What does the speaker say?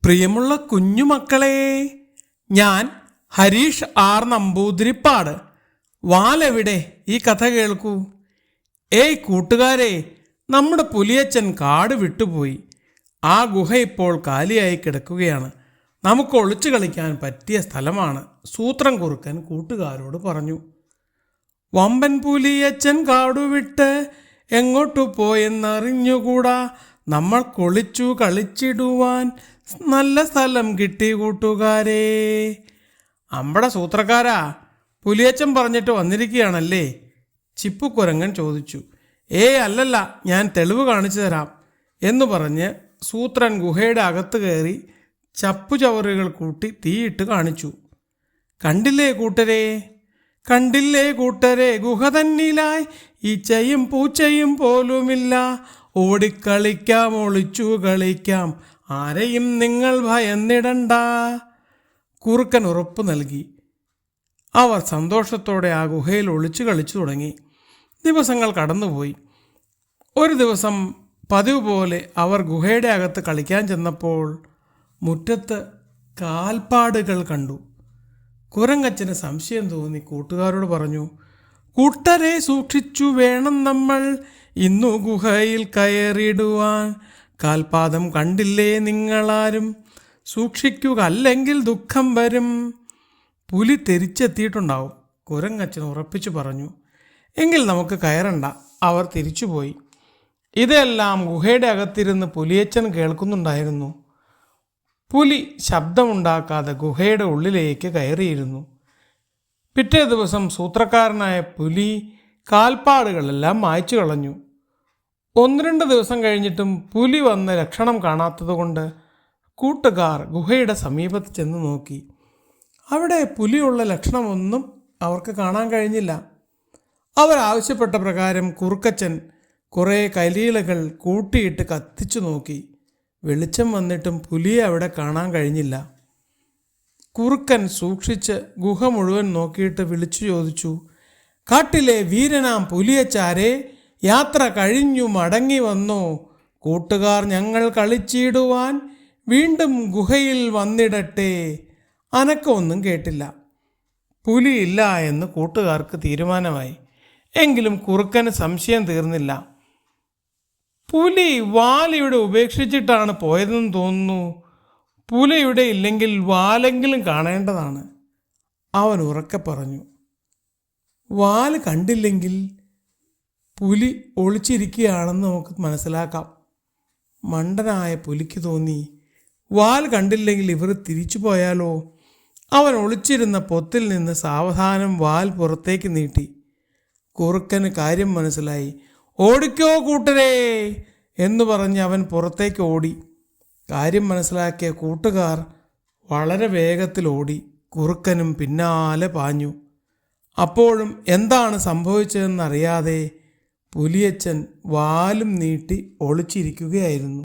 പ്രിയമുള്ള കുഞ്ഞുമക്കളെ, ഞാൻ ഹരീഷ് ആർ നമ്പൂതിരിപ്പാട്. വാലെവിടെ? ഈ കഥ കേൾക്കൂ. ഏയ് കൂട്ടുകാരെ, നമ്മുടെ പുലിയച്ചൻ കാട് വിട്ടുപോയി. ആ ഗുഹ ഇപ്പോൾ കാലിയായി കിടക്കുകയാണ്. നമുക്ക് ഒളിച്ചു കളിക്കാൻ പറ്റിയ സ്ഥലമാണ്. സൂത്രം കുറുക്കൻ കൂട്ടുകാരോട് പറഞ്ഞു. വമ്പൻ പുലിയച്ചൻ കാടുവിട്ട് എങ്ങോട്ടു പോയെന്നറിഞ്ഞുകൂടാ. നമ്മൾ കൊളിച്ചു കളിച്ചിടുവാൻ നല്ല സ്ഥലം കിട്ടി കൂട്ടുകാരെ. അമ്പട സൂത്രക്കാരാ, പുലിയച്ചൻ പറഞ്ഞിട്ട് വന്നിരിക്കുകയാണല്ലേ? ചിപ്പുക്കുരങ്ങൻ ചോദിച്ചു. അല്ലല്ല, ഞാൻ തെളിവ് കാണിച്ചു തരാം എന്നു പറഞ്ഞ് സൂത്രൻ ഗുഹയുടെ അകത്ത് കയറി ചപ്പുചവറുകൾ കൂട്ടി തീയിട്ട് കാണിച്ചു. കണ്ടില്ലേ കൂട്ടരെ, ഗുഹ തന്നിലായി ഈച്ചയും പൂച്ചയും പോലുമില്ല. ഓടിക്കളിക്കാം, ഒളിച്ചു കളിക്കാം, ആരെയും നിങ്ങൾ ഭയന്നിടണ്ട. കുറുക്കൻ ഉറപ്പ് നൽകി. അവർ സന്തോഷത്തോടെ ആ ഗുഹയിൽ ഒളിച്ചു കളിച്ചു തുടങ്ങി. ദിവസങ്ങൾ കടന്നുപോയി. ഒരു ദിവസം പതിവ് പോലെ അവർ ഗുഹയുടെ അകത്ത് കളിക്കാൻ ചെന്നപ്പോൾ മുറ്റത്ത് കാൽപ്പാടുകൾ കണ്ടു. കുരങ്ങച്ചന് സംശയം തോന്നി കൂട്ടുകാരോട് പറഞ്ഞു. കൂട്ടരെ സൂക്ഷിച്ചു വേണം നമ്മൾ ഇന്നു ഗുഹയിൽ കയറിയിടുവാൻ. കാൽപാദം കണ്ടില്ലേ നിങ്ങളാരും? സൂക്ഷിക്കുക, അല്ലെങ്കിൽ ദുഃഖം വരും. പുലി തിരിച്ചെത്തിയിട്ടുണ്ടാവും, കുരങ്ങച്ചൻ ഉറപ്പിച്ചു പറഞ്ഞു. എങ്കിൽ നമുക്ക് കയറണ്ട. അവർ തിരിച്ചുപോയി. ഇതെല്ലാം ഗുഹയുടെ അകത്തിരുന്ന് പുലിയച്ചൻ കേൾക്കുന്നുണ്ടായിരുന്നു. പുലി ശബ്ദമുണ്ടാക്കാതെ ഗുഹയുടെ ഉള്ളിലേക്ക് കയറിയിരുന്നു. പിറ്റേ ദിവസം സൂത്രക്കാരനായ പുലി കാൽപ്പാടുകളെല്ലാം മായ്ച്ചു കളഞ്ഞു. 1-2 ദിവസം കഴിഞ്ഞിട്ടും പുലി വന്ന ലക്ഷണം കാണാത്തതുകൊണ്ട് കൂട്ടുകാർ ഗുഹയുടെ സമീപത്ത് ചെന്ന് നോക്കി. അവിടെ പുലിയുള്ള ലക്ഷണമൊന്നും അവർക്ക് കാണാൻ കഴിഞ്ഞില്ല. അവരാവശ്യപ്പെട്ട പ്രകാരം കുറുക്കച്ചൻ കുറേ കലീലകൾ കൂട്ടിയിട്ട് കത്തിച്ചു നോക്കി. വെളിച്ചം വന്നിട്ടും പുലിയെ അവിടെ കാണാൻ കഴിഞ്ഞില്ല. കുറുക്കൻ സൂക്ഷിച്ച് ഗുഹ മുഴുവൻ നോക്കിയിട്ട് വിളിച്ചു ചോദിച്ചു. കാട്ടിലെ വീരനാം പുലിയച്ചാരെ, യാത്ര കഴിഞ്ഞു മടങ്ങി വന്നോ? കൂട്ടുകാർ ഞങ്ങൾ കളിച്ചിടുവാൻ വീണ്ടും ഗുഹയിൽ വന്നിടട്ടെ. അനക്കമൊന്നും കേട്ടില്ല. പുലിയില്ല എന്ന് കൂട്ടുകാർക്ക് തീരുമാനമായി. എങ്കിലും കുറുക്കന് സംശയം തീർന്നില്ല. പുലി വാലിവിടെ ഉപേക്ഷിച്ചിട്ടാണ് പോയതെന്ന് തോന്നുന്നു. പുലിയുടെ ഇല്ലെങ്കിൽ വാലെങ്കിലും കാണേണ്ടതാണ്. അവൻ ഉറക്കെ പറഞ്ഞു. വാല് കണ്ടില്ലെങ്കിൽ പുലി ഒളിച്ചിരിക്കുകയാണെന്ന് നമുക്ക് മനസ്സിലാക്കാം. മണ്ടനായ പുലിക്ക് തോന്നി, വാൽ കണ്ടില്ലെങ്കിൽ ഇവർ തിരിച്ചു പോയാലോ? അവൻ ഒളിച്ചിരുന്ന പൊത്തിൽ നിന്ന് സാവധാനം വാൽ പുറത്തേക്ക് നീട്ടി. കുറുക്കന് കാര്യം മനസ്സിലായി. ഓടിക്കോ കൂട്ടരെ എന്ന് പറഞ്ഞ് അവൻ പുറത്തേക്ക് ഓടി. കാര്യം മനസ്സിലാക്കിയ കൂട്ടുകാർ വളരെ വേഗത്തിൽ ഓടി. കുറുക്കനും പിന്നാലെ പാഞ്ഞു. അപ്പോഴും എന്താണ് സംഭവിച്ചതെന്നറിയാതെ പുലിയച്ചൻ വാലും നീട്ടി ഒളിച്ചിരിക്കുകയായിരുന്നു.